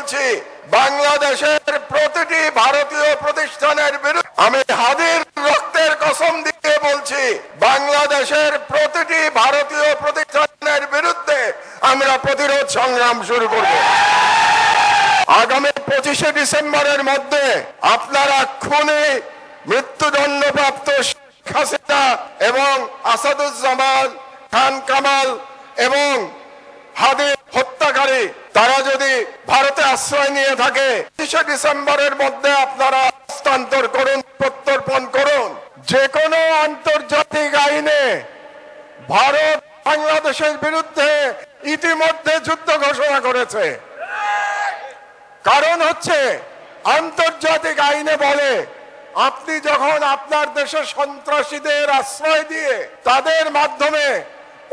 বলছি বাংলাদেশের প্রতিটি ভারতীয় প্রতিষ্ঠানের বিরুদ্ধে, আমি হাদির রক্তের কসম দিয়ে বলছি বাংলাদেশের প্রতিটি ভারতীয় প্রতিষ্ঠানের বিরুদ্ধে আমরা প্রতিরোধ সংগ্রাম শুরু করব। আগামী 25শে ডিসেম্বরের মধ্যে আপনারা খুনে মৃত্যুদণ্ডপ্রাপ্ত শেখ হাসিনা এবং আসাদুজ্জামান খান কামাল এবং হাদির হত্যাকারী তারা যদি ভারতে আশ্রয় নিয়ে থাকে 25শে ডিসেম্বরের মধ্যে আপনারা হস্তান্তর করুন, প্রত্যর্পণ করুন। যে কোনো আন্তর্জাতিক আইনে ভারত বাংলাদেশের বিরুদ্ধে ইতিমধ্যে যুদ্ধ ঘোষণা করেছে। কারণ হচ্ছে আন্তর্জাতিক আইনে বলে আপনি যখন আপনার দেশে সন্ত্রাসীদের আশ্রয় দিয়ে তাদের মাধ্যমে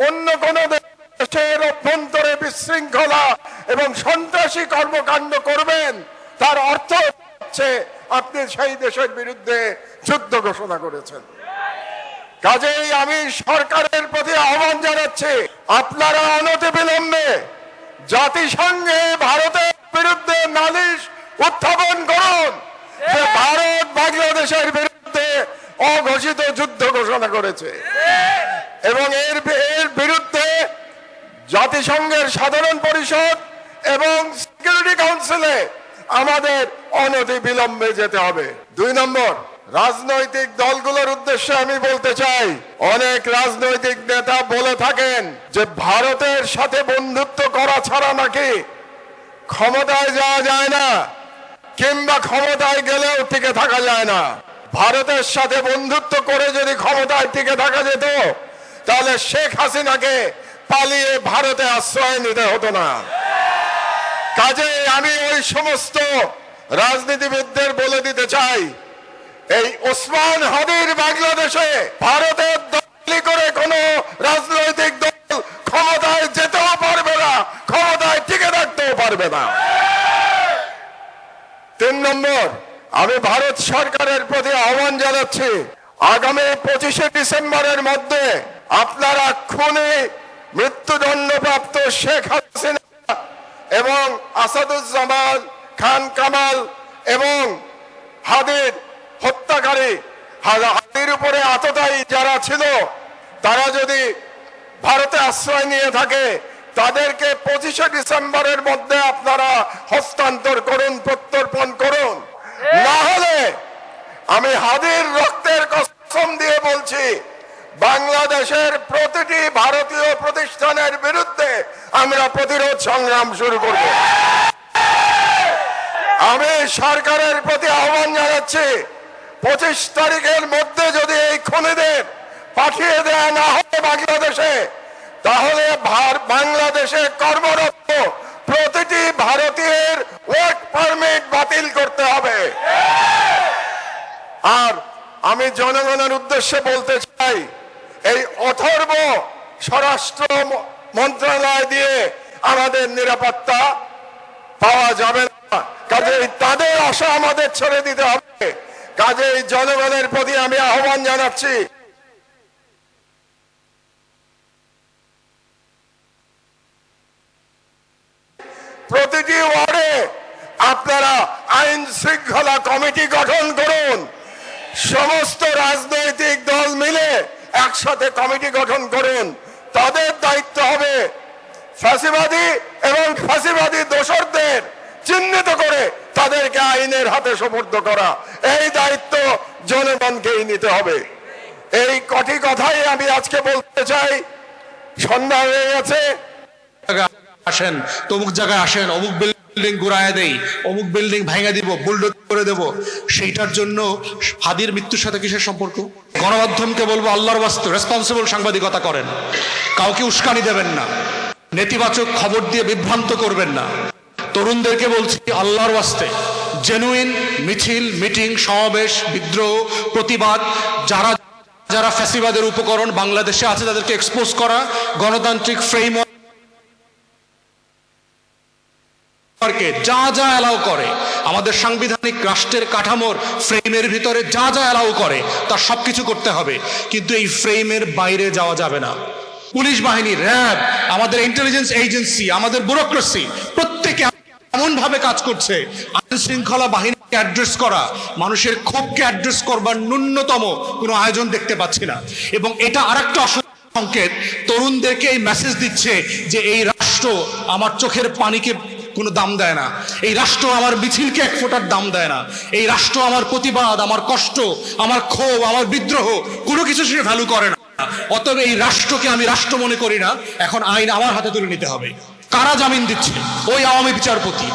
অন্য কোন দেশের অভ্যন্তরে বিশৃঙ্খলা এবং সন্ত্রাসী কর্মকাণ্ড করবেন, তার অর্থ হচ্ছে আপনি সেই দেশের বিরুদ্ধে যুদ্ধ ঘোষণা করেছেন। কাজেই আমি সরকারের প্রতি আহ্বান জানাচ্ছি, আপনারা অনতিবিলম্বে জাতিসংঘে ভারতের বিরুদ্ধে নালিশ উত্থাপন করুন যে ভারত বাংলাদেশের বিরুদ্ধে অঘোষিত যুদ্ধ ঘোষণা করেছে এবং এর বিরুদ্ধে জাতিসংঘের সাধারণ পরিষদ এবং সিকিউরিটি কাউন্সিলে আমাদের অনতিবিলম্বে যেতে হবে। 2 নম্বর, রাজনৈতিক দলগুলোর উদ্দেশ্যে আমি বলতে চাই, অনেক রাজনৈতিক নেতা বলে থাকেন যে ভারতের সাথে বন্ধুত্ব করা ছাড়া নাকি ক্ষমতায় যাওয়া যায় না, কিংবা ক্ষমতায় গেলেও টিকে থাকা যায় না। ভারতের সাথে বন্ধুত্ব করে যদি ক্ষমতায় টিকে থাকা যেত তাহলে শেখ হাসিনাকে পালিয়ে ভারতে আশ্রয় নিতে হতো না। কাজে আমি ওই সমস্ত রাজনীতিবিদদের বলে দিতে চাই, এই ওসমান হাদির বাংলাদেশে ভারতের দখল করে কোন রাজনৈতিক দল ক্ষমতায় যেতেও পারবে না, ক্ষমতায় টিকে থাকতেও পারবে না। 3 নম্বর, আমি ভারত সরকারের প্রতি আহ্বান জানাচ্ছি, আগামী 25শে ডিসেম্বরের মধ্যে আপনারা খুনে মৃত্যুদণ্ডপ্রাপ্ত শেখ হাসিনা এবং আসাদুজ্জামান খান কামাল এবং হাদির হত্যাকারী, হাদির উপরে আততায়ী যারা ছিল, তারা যদি ভারতে আশ্রয় নিয়ে থাকে তাদেরকে 25শে ডিসেম্বরের মধ্যে আপনারা হস্তান্তর করুন, প্রত্যর্পণ করুন। না হলে আমি হাদির রক্তের কসম দিয়ে বলছি বাংলাদেশের প্রতিটি ভারতীয় প্রতিষ্ঠানের বিরুদ্ধে আমরা প্রতিরোধ সংগ্রাম শুরু করব। আমি সরকারের প্রতি আহ্বান জানাচ্ছি, 25 তারিখের মধ্যে যদি এই খুনিদের পাঠিয়ে দেওয়া না হয় বাংলাদেশে, তাহলে বাংলাদেশে কর্মরত প্রতিটি ভারতীয়ের ওয়ার্ক পারমিট বাতিল করতে হবে। আর আমি জনগণের উদ্দেশ্যে বলতে চাই, এই অথর্ব স্বরাষ্ট্র মন্ত্রণালয় দিয়ে আমাদের নিরাপত্তা পাওয়া যাবে না। কাজেই তাদের আশা আমাদের ছেড়ে দিতে হবে। কাজেই জনগণের প্রতি আমি আহ্বান জানাচ্ছি, প্রতিটি ওয়ার্ডে আপনারা আইন শৃঙ্খলা কমিটি গঠন করুন। সমস্ত রাজনৈতিক দল মিলে একসাথে কমিটি গঠন করুন। তাদের দায়িত্ব হবে ফ্যাসিবাদী এবং ফ্যাসিবাদী দোসরদের চিহ্নিত করে তাদেরকে আইনের হাতে সোপর্দ করা। এই দায়িত্ব জনগণকেই নিতে হবে। এই কটি কথাই আমি আজকে বলতে চাই। সন্ধ্যা হয়ে গেছে, আসেন তমুক জায়গায় আসেন, অমুক বিল্ডিং ঘুরায় দেই, অমুক বিল্ডিং ভাঙা দিব, বুলডোজ করে দেব, সেইটার জন্য হাদির মৃত্যুর সাথে কিসের সম্পর্ক? গণমাধ্যমকে বলবো আল্লাহর ওয়াস্তে রেসপন্সিবল সাংবাদিকতা করেন, কাউকে উস্কানি দেবেন না, নেতিবাচক খবর দিয়ে বিভ্রান্ত করবেন না। তরুণদেরকে বলছি আল্লাহর ওয়াস্তে জেনুইন মিছিল, মিটিং, সমাবেশ, বিদ্রোহ, প্রতিবাদ, যারা যারা ফ্যাসিবাদের উপকরণ বাংলাদেশে আছে তাদেরকে এক্সপোজ করা, গণতান্ত্রিক ফ্রেমওয়ার্ক যা যা অ্যালাউ করে, আমাদের সাংবিধানিক রাষ্ট্রের কাঠামোর ফ্রেমের ভিতরে যা যা অ্যালাউ করে তার সবকিছু করতে হবে, কিন্তু এই ফ্রেমের বাইরে যাওয়া যাবে না। পুলিশ বাহিনী, র্যাব, আমাদের ইন্টেলিজেন্স এজেন্সি, আমাদের ব্যুরোক্রেসি প্রত্যেকে এমন ভাবে কাজ করছে, আইন শৃঙ্খলা বাহিনীকে অ্যাড্রেস করা, মানুষের ক্ষোভকে অ্যাড্রেস করবার ন্যূনতম কোনো আয়োজন দেখতে পাচ্ছি না। এবং এটা আরেকটা সংকেত, তরুণদেরকে এই মেসেজ দিচ্ছে যে এই রাষ্ট্র আমার চোখের পানিকে কোনো দাম দেয় না, এই রাষ্ট্র আমার মিছিলকে এক ফোঁটার দাম দেয় না, এই রাষ্ট্র আমার প্রতিবাদ, আমার কষ্ট, আমার ক্ষোভ, আমার বিদ্রোহ কোনো কিছু সে ভ্যালু করে না। অতএব এই রাষ্ট্রকে আমি রাষ্ট্র মনে করি না, এখন আইন আমার হাতে তুলে নিতে হবে। কারা জামিন দিচ্ছে? ওই আওয়ামী বিচারপতি,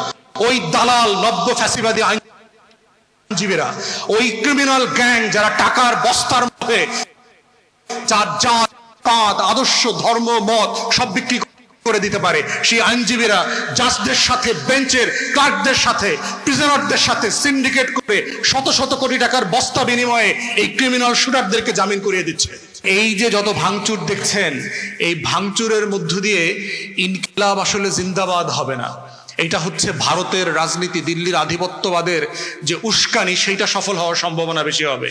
ওই দালাল নব্য ফ্যাসিবাদী আইনজীবীরা, ওই ক্রিমিনাল গ্যাং যারা টাকার বস্তার মধ্যে যার জাত পাত আদর্শ ধর্ম মত সব বিক্রি করে দিতে পারে, সেই আইনজীবীরা জাজদের সাথে, বেঞ্চের ক্লার্কদের সাথে, প্রিজনারদের সাথে সিন্ডিকেট করে শত শত কোটি টাকার বস্তা বিনিময়ে এই ক্রিমিনাল শুটারদেরকে জামিন করিয়ে দিচ্ছে। এই যে যত ভাঙচুর দেখছেন, এই ভাঙচুরের মধ্য দিয়ে ইনকিলাব আসলে জিন্দাবাদ হবে না। এটা হচ্ছে ভারতের রাজনীতি, দিল্লির আধিপত্যবাদের যে উস্কানি, সেইটা সফল হওয়ার সম্ভাবনা বেশি হবে।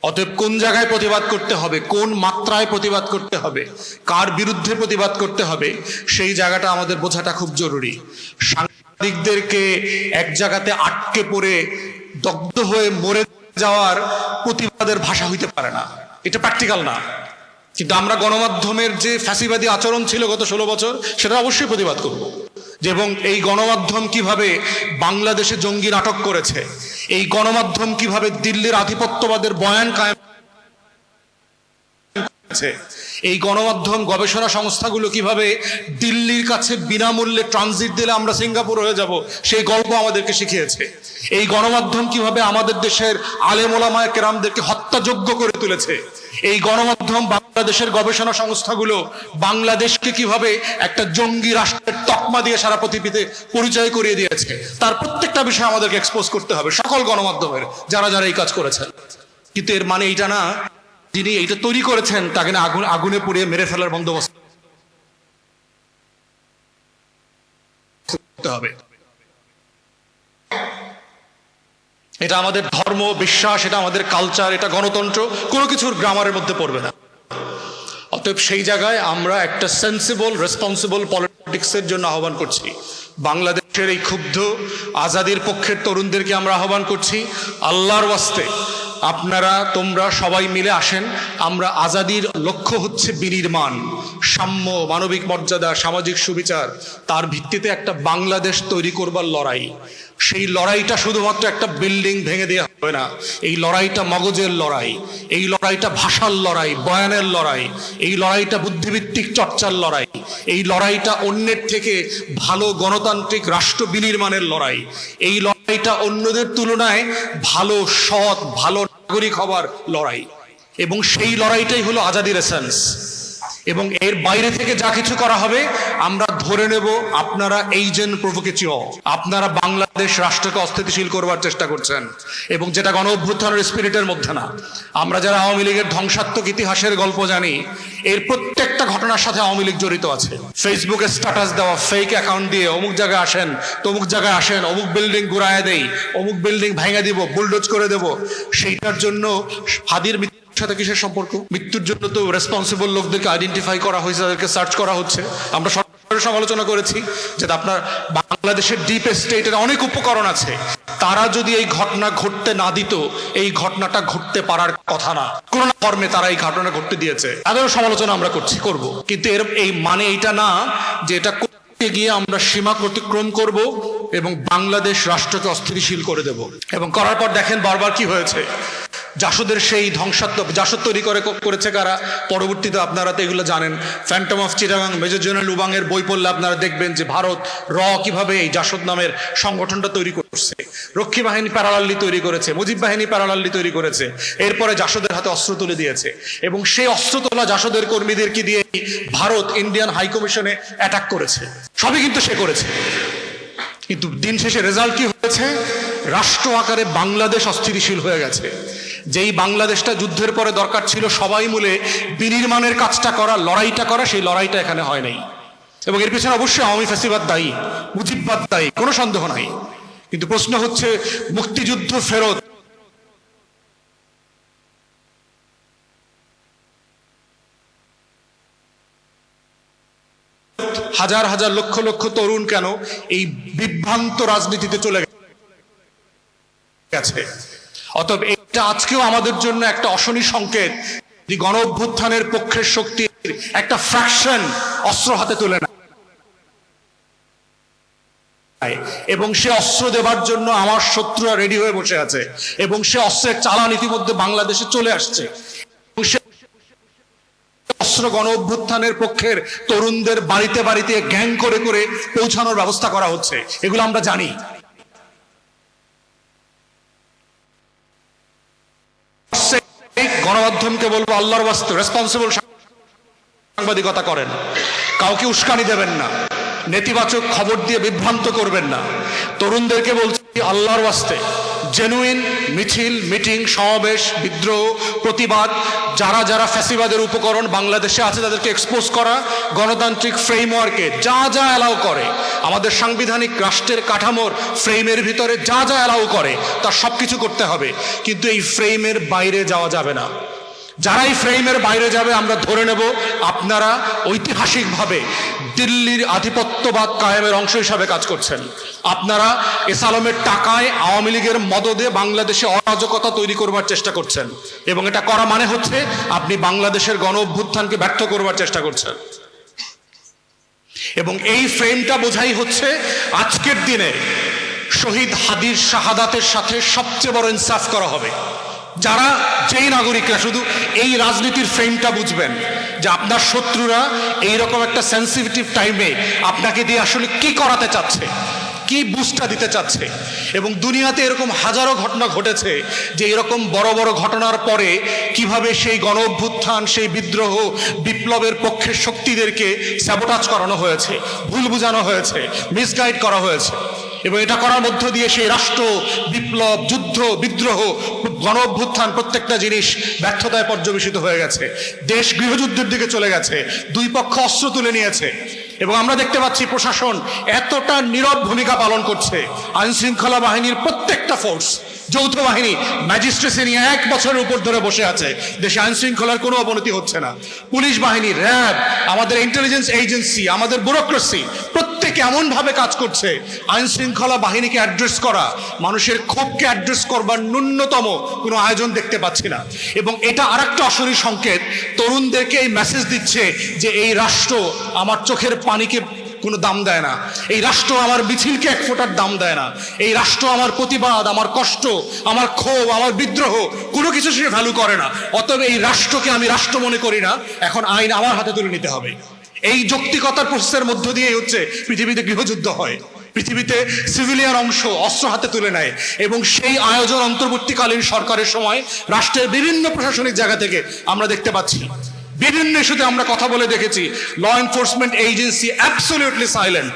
অতএব কোন জায়গায় প্রতিবাদ করতে হবে, কোন মাত্রায় প্রতিবাদ করতে হবে, কার বিরুদ্ধে প্রতিবাদ করতে হবে, সেই জায়গাটা আমাদের বোঝাটা খুব জরুরি। সাংবাদিকদেরকে এক জায়গাতে আটকে পড়ে দগ্ধ হয়ে মরে যাওয়ার প্রতিবাদের ভাষা হইতে পারে না, এটা প্র্যাকটিক্যাল না। কিন্তু আমরা গণমাধ্যমের যে ফ্যাসিবাদী আচরণ ছিল গত 16 বছর, সেটা অবশ্যই প্রতিবাদ করব। এবং এই গণমাধ্যম কিভাবে বাংলাদেশে জঙ্গি নাটক করেছে, এই গণমাধ্যম কিভাবে দিল্লির আধিপত্যবাদের বয়ান কায়েম করেছে, এই গণমাধ্যম গবেষণা সংস্থাগুলো কিভাবে দিল্লির কাছে বিনামূল্যে ট্রানজিট দিলে আমরা সিঙ্গাপুর হয়ে যাব, সেই গল্প আমাদেরকে শিখিয়েছে। এই গণমাধ্যম কিভাবে আমাদের দেশের আলেম ওলামায়ে কেরামদেরকে হত্যাযোগ্য করে তুলেছে। এই গণমাধ্যম বাংলাদেশের গবেষণা সংস্থাগুলো বাংলাদেশকে কিভাবে একটা জঙ্গি রাষ্ট্রের তকমা দিয়ে সারা পৃথিবীতে পরিচয় করিয়ে দিয়েছে, তার প্রত্যেকটা বিষয় আমাদেরকে এক্সপোজ করতে হবে, সকল গণমাধ্যমের যারা যারা এই কাজ করেছেন। কিন্তু এর মানে এইটা না, যিনি এইটা তৈরি করেছেন তাকে না আগুনে পুড়িয়ে মেরে ফেলার বন্দোবস্ত করতে হবে। এটা আমাদের ধর্ম, বিশ্বাস, এটা আমাদের কালচার, এটা গণতন্ত্র, কোনো কিছুর গ্রামারের মধ্যে পড়বে না। অতএব সেই জায়গায় আমরা একটা সেন্সিবল রেসপন্সিবল পলিটিক্সের জন্য আহ্বান করছি। বাংলাদেশের এই ক্ষুব্ধ আজাদির পক্ষের তরুণদেরকে আমরা আহ্বান করছি, আল্লাহর ওয়াস্তে আপনারা তোমরা সবাই মিলে আসেন। আমরা আজাদির লক্ষ্য হচ্ছে বিনির্মাণ, সাম্য, মানবিক মর্যাদা, সামাজিক সুবিচার, তার ভিত্তিতে একটা বাংলাদেশ তৈরি করবার লড়াই। সেই লড়াইটা শুধুমাত্র একটা বিল্ডিং ভেঙে দেওয়া হবে না, এই লড়াইটা মগজের লড়াই, এই লড়াইটা ভাষার লড়াই, বয়ানের লড়াই, এই লড়াইটা বুদ্ধিভিত্তিক চর্চার লড়াই, এই লড়াইটা অন্যের থেকে ভালো গণতান্ত্রিক রাষ্ট্র বিনির্মাণের লড়াই, এই লড়াইটা অন্যদের তুলনায় ভালো সৎ ভালো নাগরিক হবার লড়াই। এবং সেই লড়াইটাই হলো আজাদির এসেন্স। এবং এর বাইরে থেকে যা কিছু করা হবে আমরা ধরে নেব আপনারা এইজেন্ট প্রভোকেচিও, আপনারা বাংলাদেশ রাষ্ট্রকে অস্থিতিশীল করবার চেষ্টা করছেন, এবং যেটা গণ অভ্যুত্থানের স্পিরিটের মধ্যে না। আমরা যারা আওয়ামী লীগের ধ্বংসাত্মক ইতিহাসের গল্প জানি, এর প্রত্যেকটা ঘটনার সাথে আওয়ামী লীগ জড়িত আছে। ফেসবুকে স্ট্যাটাস দেওয়া, ফেক অ্যাকাউন্ট দিয়ে অমুক জায়গায় আসেন, তমুক জায়গায় আসেন, অমুক বিল্ডিং ঘুরায় দেই, অমুক বিল্ডিং ভাঙা দিব, বুলডোজ করে দেব, সেইটার জন্য হাদির সাথে কিসের সম্পর্ক? মৃত্যুর জন্য তো রেসপন্সিবল লোকদেরকে আইডেন্টিফাই করা হয়েছে, তাদেরকে সার্চ করা হচ্ছে। আমরা সরকারের সমালোচনা করেছি যে আপনার বাংলাদেশের ডিপ স্টেটের অনেক উপকরণ আছে, তারা যদি এই ঘটনা ঘটতে না দিত, এই ঘটনাটা ঘটতে পারার কথা না। কোন ফর্মে তারা এই ঘটনা ঘটতে দিয়েছে, তাদেরও সমালোচনা আমরা করব। কিন্তু এর এই মানে এইটা না যে এটা করতে গিয়ে আমরা সীমা অতিক্রম করব এবং বাংলাদেশ রাষ্ট্রকে অস্থিতিশীল করে দেব। এবং করার পর দেখেন বারবার কি হয়েছে। জাসদের সেই ধ্বংসাত্মক, জাসদ তৈরি করেছে কারা, পরবর্তীতে আপনারা তো এগুলো জানেন। Phantom of Chittagong, major general উবাংয়ের বই পড়লে আপনারা দেখবেন যে ভারত কিভাবে এই জাসদ নামের সংগঠনটা তৈরি করছে। রক্ষী বাহিনী প্যারালালি তৈরি করেছে, মুজিব বাহিনী প্যারালালি তৈরি করেছে, এরপরে জাসদের হাতে অস্ত্র তুলে দিয়েছে। এবং সেই অস্ত্র তোলা জাসদের কর্মীদেরকে দিয়ে ভারত ইন্ডিয়ান হাই কমিশনে অ্যাটাক করেছে। সবই কিন্তু সে করেছে। কিন্তু দিন শেষে রেজাল্ট কি হয়েছে? রাষ্ট্র আকারে বাংলাদেশ অস্থিতিশীল হয়ে গেছে। যেই বাংলাদেশটা যুদ্ধের পরে দরকার ছিল সবাই মিলে বিনির্মাণের কাজটা করা, লড়াইটা করা, সেই লড়াইটা এখানে হয় নাই। এবং এর পিছনে অবশ্যই আওয়ামী ফ্যাসিবাদ দায়ী, মুজিববাদ দায়ী, কোনো সন্দেহ নাই। কিন্তু প্রশ্ন হচ্ছে মুক্তিযুদ্ধ ফেরত হাজার হাজার লক্ষ লক্ষ তরুণ কেন এই বিভ্রান্ত রাজনীতিতে চলে গেছে। অতএব এটা আজকেও আমাদের জন্য একটা অশনি সংকেত, যে গণ অভ্যুত্থানের পক্ষের শক্তির একটা ফ্র্যাকশন অস্ত্র হাতে তুলে না, এবং সে অস্ত্র দেবার জন্য আমার শত্রুরা রেডি হয়ে বসে আছে, এবং সে অস্ত্রের চালান ইতিমধ্যে বাংলাদেশে চলে আসছে। অস্ত্র গণ অভ্যুত্থানের পক্ষের তরুণদের বাড়িতে বাড়িতে গ্যাং করে করে পৌঁছানোর ব্যবস্থা করা হচ্ছে, এগুলো আমরা জানি। গণমাধ্যমকে বলবো, আল্লাহর ওয়াস্তে রেসপন্সিবল সাংবাদিকতা করেন, কাউকে উস্কানি দেবেন না, নেতিবাচক খবর দিয়ে বিভ্রান্ত করবেন না। তরুণদেরকে বলছি, আল্লাহর ওয়াস্তে জেনুইন মিছিল, মিটিং, সমাবেশ, বিদ্রোহ, প্রতিবাদ, যারা যারা ফ্যাসিবাদের উপকরণ বাংলাদেশে আছে তাদেরকে এক্সপোজ করা, গণতান্ত্রিক ফ্রেমওয়ার্কে যা যা অ্যালাউ করে, আমাদের সাংবিধানিক রাষ্ট্রের কাঠামোর ফ্রেমের ভিতরে যা যা অ্যালাউ করে তার সবকিছু করতে হবে, কিন্তু এই ফ্রেমের বাইরে যাওয়া যাবে না। যারা এই ফ্রেমের বাইরে যাবে আমরা ধরে নেব আপনারা ঐতিহাসিকভাবে দিল্লির আধিপত্যবাদ কায়েমের অংশ হিসাবে কাজ করছেন। আপনারা এসালমের টাকায় আওয়ামী লীগের মদদে বাংলাদেশে অরাজকতা তৈরি করবার চেষ্টা করছেন, এবং এটা করা মানে হচ্ছে আপনি বাংলাদেশের গণ অভ্যুত্থানকে ব্যর্থ করবার চেষ্টা করছেন। এবং এই ফ্রেমটা বোঝাই হচ্ছে আজকের দিনে শহীদ হাদির শাহাদাতের সাথে সবচেয়ে বড় ইনসাফ করা হবে। যারা, যেই নাগরিকরা শুধু এই রাজনীতির ফ্রেমটা বুঝবেন যে আপনার শত্রুরা এইরকম একটা সেন্সিটিভ টাইমে আপনাকে দিয়ে আসলে কি করাতে চাচ্ছে, কি বুস্টটা দিতে চাচ্ছে। এবং দুনিয়াতে এরকম হাজারো ঘটনা ঘটেছে যে এরকম বড় বড় ঘটনার পরে কিভাবে সেই গণ অভ্যুত্থান, সেই বিদ্রোহ, বিপ্লবের পক্ষের শক্তিদেরকে স্যাবোটাজ করানো হয়েছে, ভুল বুঝানো হয়েছে, মিসগাইড করা হয়েছে। এবং এটা করার মধ্য দিয়ে সেই রাষ্ট্র, বিপ্লব, যুদ্ধ, বিদ্রোহ, গণ অভ্যুত্থান প্রত্যেকটা জিনিস ব্যর্থতায় পর্যবেসিত হয়ে গেছে। দেশ গৃহযুদ্ধের দিকে চলে গেছে, দুই পক্ষ অস্ত্র তুলে নিয়েছে। এবং আমরা দেখতে পাচ্ছি প্রশাসন এতটা নীরব ভূমিকা পালন করছে। আইন শৃঙ্খলা বাহিনীর প্রত্যেকটা ফোর্স, যৌথ বাহিনী, ম্যাজিস্ট্রেসি নিয়ে 1 বছরের উপর ধরে বসে আছে, দেশে আইন শৃঙ্খলার কোনো অবনতি হচ্ছে না। পুলিশ বাহিনী, র্যাব, আমাদের ইন্টেলিজেন্স এজেন্সি, আমাদের ব্যুরোক্রেসি, প্রত্যেকে এমন ভাবে কাজ করছে, আইন শৃঙ্খলা বাহিনীকে অ্যাড্রেস করা, মানুষের ক্ষোভকে অ্যাড্রেস করবার ন্যূনতম কোনো আয়োজন দেখতে পাচ্ছি না। এবং এটা আরেকটা অশনি সংকেত, তরুণদেরকে এই মেসেজ দিচ্ছে যে এই রাষ্ট্র আমার চোখের পানিকে কোনো দাম দেয় না, এই রাষ্ট্র আমার মিছিলকে 1 ফোঁটার দাম দেয় না, এই রাষ্ট্র আমার প্রতিবাদ, আমার কষ্ট, আমার ক্ষোভ, আমার বিদ্রোহ কোনো কিছু সে ভ্যালু করে না। অতএব এই রাষ্ট্রকে আমি রাষ্ট্র মনে করি না, এখন আইন আমার হাতে তুলে নিতে হবে। এই যৌক্তিকতার প্রসেসের মধ্য দিয়ে হচ্ছে পৃথিবীতে গৃহযুদ্ধ হয়, পৃথিবীতে সিভিলিয়ান অংশ অস্ত্র হাতে তুলে নেয়। এবং সেই আয়োজন অন্তর্বর্তীকালীন সরকারের সময় রাষ্ট্রের বিভিন্ন প্রশাসনিক জায়গা থেকে আমরা দেখতে পাচ্ছি। বিভিন্ন ইস্যুতে আমরা কথা বলে দেখেছি, law enforcement agency absolutely silent.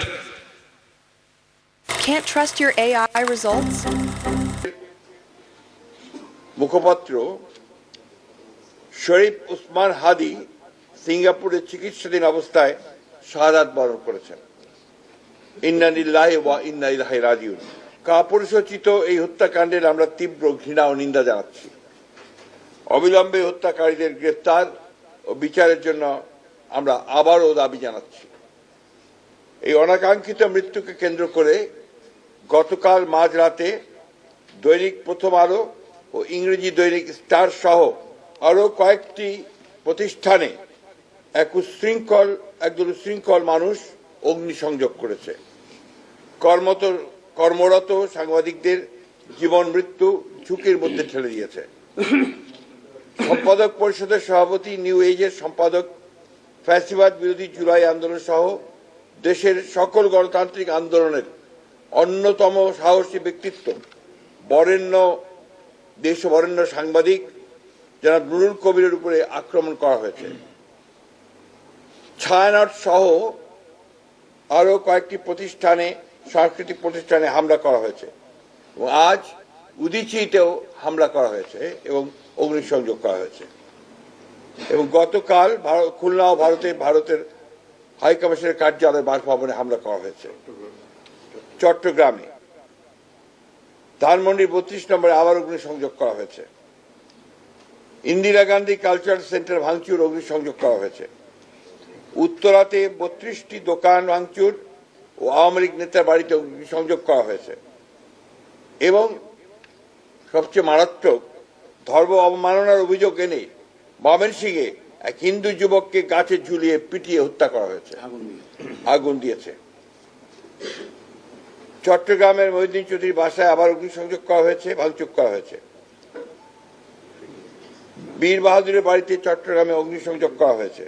Can't trust your AI results? মুখপাত্র শরীফ উসমান হাদি সিঙ্গাপুরে চিকিৎসাধীন অবস্থায় শাহাদাত বরণ করেছেন। ইন্না লিল্লাহি ওয়া ইন্না ইলাইহি রাজিউন। কাপুরুষোচিত এই হত্যাকাণ্ডের আমরা তীব্র ঘৃণা ও নিন্দা জানাচ্ছি। অবিলম্বে হত্যাকারীদের গ্রেফতার ও বিচারের জন্য আমরা আবারও দাবি জানাচ্ছি। এই অনাকাঙ্ক্ষিত মৃত্যুকে কেন্দ্র করে গতকাল মাঝরাতে দৈনিক প্রথম আলো ও ইংরেজি দৈনিক স্টার সহ আরো কয়েকটি প্রতিষ্ঠানে একদল উশৃঙ্খল মানুষ অগ্নিসংযোগ করেছে। কর্মরত সাংবাদিকদের জীবন মৃত্যু ঝুঁকির মধ্যে ঠেলে দিয়েছে। সম্পাদক পরিষদের সভাপতি, নিউ এজের সম্পাদক, ফ্যাসিবাদ বিরোধী জুলাই আন্দোলন সহ দেশের সকল গণতান্ত্রিক আন্দোলনের অন্যতম সাহসী ব্যক্তিত্ব, বরেণ্য সাংবাদিক জনাব নুরুল কবিরের উপরে আক্রমণ করা হয়েছে। ছায়ানট সহ আরো কয়েকটি প্রতিষ্ঠানে, সাংস্কৃতিক প্রতিষ্ঠানে হামলা করা হয়েছে এবং আজ উদীচীতেও হামলা করা হয়েছে এবং অগ্নিসংযোগ করা হয়েছে। এবং গতকাল খুলনা ও ভারতের হাইকমিশনের কার্যালয় বাসভবনে হামলা করা হয়েছে। চট্টগ্রামে ধানমন্ডির 32 নম্বরে আবার অগ্নিসংযোগ করা হয়েছে। ইন্দিরা গান্ধী কালচারাল সেন্টার ভাঙচুর, অগ্নিসংযোগ করা হয়েছে। উত্তরাতে 32টি দোকান ভাঙচুর ও আওয়ামী লীগ নেতার বাড়িতে অগ্নিসংযোগ করা হয়েছে এবং সবচেয়ে মারাত্মক ধর্ম অবমাননার অভিযোগ এনে ময়মনসিংহে এক হিন্দু যুবককে গাছে ঝুলিয়ে পিটিয়ে হত্যা করা হয়েছে, আগুন দিয়েছে। চট্টগ্রামের মহিউদ্দিন চৌধুরীর বাসায় আবার অগ্নিসংযোগ করা হয়েছে, ভাঙচুর করা হয়েছে। বীর বাহাদুরের বাড়িতে চট্টগ্রামে অগ্নিসংযোগ করা হয়েছে।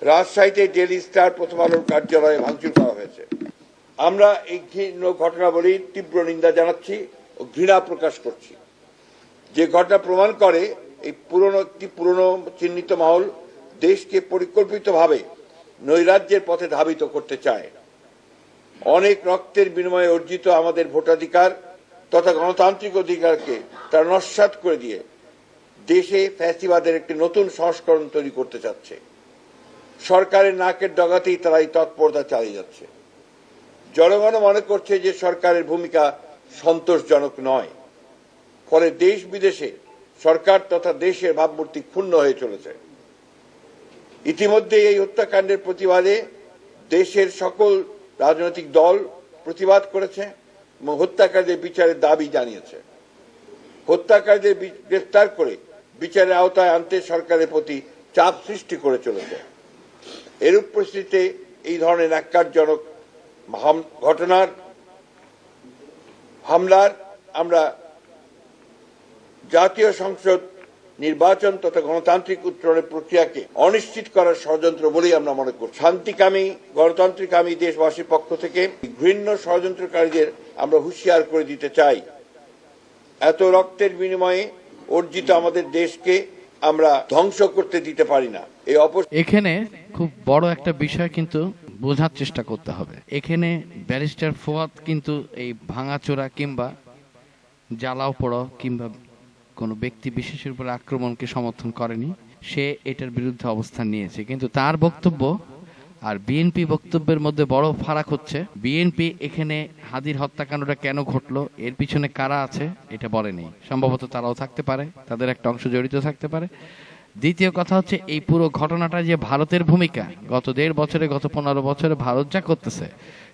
রাজশাহীতে ডেইলি স্টার প্রথম আলোর কার্যালয়ে ভাঙচুর করা হয়েছে। আমরা এই ঘৃণ্য ঘটনাবলীর তীব্র নিন্দা জানাচ্ছি ও ঘৃণা প্রকাশ করছি। যে ঘটনা প্রমাণ করে এই পুরনো চিহ্নিত মহল দেশকে পরিকল্পিতভাবে নৈরাজ্যের পথে ধাবিত করতে চায়। অনেক রক্তের বিনিময়ে অর্জিত আমাদের ভোটাধিকার তথা গণতান্ত্রিক অধিকারকে তারা নস্যাৎ করে দিয়ে দেশে ফ্যাসিবাদের একটি নতুন সংস্করণ তৈরি করতে চাচ্ছে। সরকারের নাকের ডগাতেই তারা এই তৎপরতা চালিয়ে যাচ্ছে। জনগণ মনে করছে যে সরকারের ভূমিকা সন্তোষজনক নয়, ফলে দেশ বিদেশে সরকার তথা দেশের ভাবমূর্তি ক্ষুণ্ণ হয়ে চলেছে। ইতিমধ্যে এই হত্যাকাণ্ডের প্রতিবাদে দেশের সকল রাজনৈতিক দল প্রতিবাদ করেছে এবং হত্যাকারীদের বিচারের দাবি জানিয়েছে। হত্যাকারীদের গ্রেফতার করে বিচারের আওতায় আনতে সরকারের প্রতি চাপ সৃষ্টি করে চলেছে। এরূপ পরিস্থিতিতে এই ধরনের ন্যাক্কারজনক ঘটনার হামলার আমরা জাতীয় সংসদ নির্বাচন তথা গণতান্ত্রিক উত্তরণের প্রক্রিয়াকে অনিশ্চিত করার ষড়যন্ত্র বলেই আমরা মনে করি। শান্তিকামী গণতান্ত্রিকামী দেশবাসীর পক্ষ থেকে ঘৃণ্য ষড়যন্ত্রকারীদের আমরা হুঁশিয়ার করে দিতে চাই। এত রক্তের বিনিময়ে অর্জিত আমাদের দেশকে আমরা ধ্বংস করতে দিতে পারি না। এখানে খুব বড় একটা বিষয় কিন্তু বোঝার চেষ্টা করতে হবে। এখানে ব্যারিস্টার ফুয়াদ কিন্তু এই ভাঙাচোরা কিংবা জ্বালাও পোড়াও কিংবা কোনো ব্যক্তি বিশেষের উপর আক্রমণকে সমর্থন করেনি, সে এটার বিরুদ্ধে অবস্থান নিয়েছে। কিন্তু তার বক্তব্য আর বিএনপি বক্তব্যের মধ্যে বড় ফারাক হচ্ছে। বিএনপি এখানে হাদির হত্যাকাণ্ডটা কেন ঘটলো, এর পিছনে কারা আছে এটা বলেনি। সম্ভবত তারাও থাকতে পারে, তাদের একটা অংশ জড়িত থাকতে পারে। দ্বিতীয় কথা হচ্ছে এই পুরো ঘটনাটা যে ভারতের ভূমিকা, গত 1.5 বছরে গত 15 বছরে ভারত যা করতেছে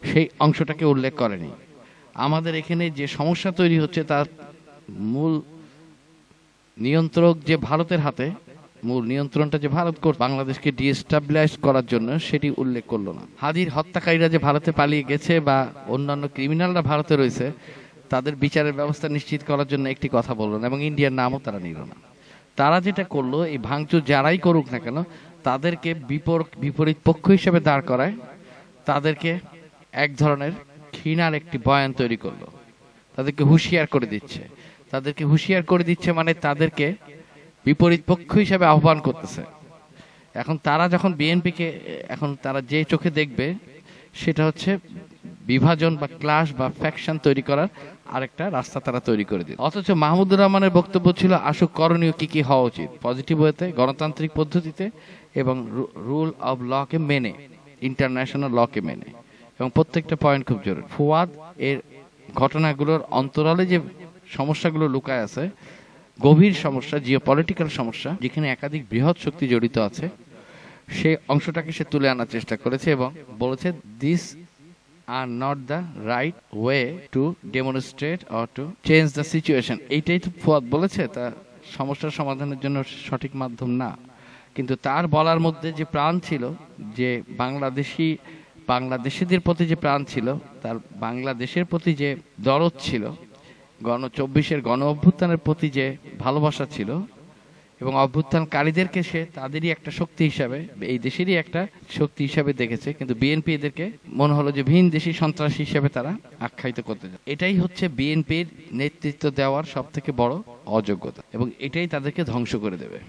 সেই অংশটাকে উল্লেখ করেনি। আমাদের এখানে যে সমস্যা তৈরি হচ্ছে তার মূল নিয়ন্ত্রক যে ভারতের হাতে, মূল নিয়ন্ত্রণটা যে ভারত করছে বাংলাদেশকে ডিস্টাবলাইজ করার জন্য, সেটি উল্লেখ করলো না। হাদির হত্যাকারীরা যে ভারতে পালিয়ে গেছে বা অন্যান্য ক্রিমিনালরা ভারতে রয়েছে, তাদের বিচারের ব্যবস্থা নিশ্চিত করার জন্য একটি কথা বললো না এবং ইন্ডিয়ার নামও তারা নিল না। তারা যেটা করলো, এই ভাঙচুর যারাই করুক না কেন তাদেরকে বিপরীত পক্ষ হিসেবে দাঁড় করায় তাদেরকে এক ধরনের ঘৃণার একটি বয়ান তৈরি করলো। তাদেরকে হুঁশিয়ার করে দিচ্ছে। তাদেরকে হুঁশিয়ার করে দিচ্ছে মানে তাদেরকে বিপরীত পক্ষ হিসেবে আহ্বান করতেছে। এখন তারা যখন বিএনপিকে এখন তারা যে চোখে দেখবে সেটা হচ্ছে বিভাজন বা ক্লাশ বা ফ্যাকশন তৈরি করার আরেকটা রাস্তা তারা তৈরি করে দিল। অথচ মাহমুদুর রহমানের বক্তব্য ছিল আসুক করণীয় কি কি হওয়া উচিত, পজিটিভ ওয়েতে, গণতান্ত্রিক পদ্ধতিতে এবং রুল অব লকে মেনে, ইন্টারন্যাশনাল লকে মেনে, এবং প্রত্যেকটা পয়েন্ট খুব জরুরি। ফুয়াদ এর ঘটনাগুলোর অন্তরালে যে সমস্যাগুলো লুকায় আছে, গভীর সমস্যা, জিওপলিটিক্যাল সমস্যা, যেখানে একাধিক বৃহৎ শক্তি জড়িত আছে, সেই অংশটাকে সে তুলে আনার চেষ্টা করেছে এবং বলেছে this are not the right way to demonstrate or to change the situation. এইটাই তো ফুয়াদ বলেছে, তা সমস্যার সমাধানের জন্য সঠিক মাধ্যম না। কিন্তু তার বলার মধ্যে যে প্রাণ ছিল, যে বাংলাদেশিদের প্রতি যে প্রাণ ছিল, তার বাংলাদেশের প্রতি যে দরদ ছিল, 24-এর গণ অভ্যুত্থানের প্রতি যে ভালোবাসা ছিল এবং অভ্যুত্থানকারীদেরকে সে তাদেরই একটা শক্তি হিসাবে, এই দেশেরই একটা শক্তি হিসাবে দেখেছে। কিন্তু বিএনপি এদেরকে মনে হলো যে ভিন দেশি সন্ত্রাসী হিসাবে তারা আখ্যায়িত করতে যায়। এটাই হচ্ছে বিএনপির নেতৃত্ব দেওয়ার সব থেকে বড় অযোগ্যতা এবং এটাই তাদেরকে ধ্বংস করে দেবে।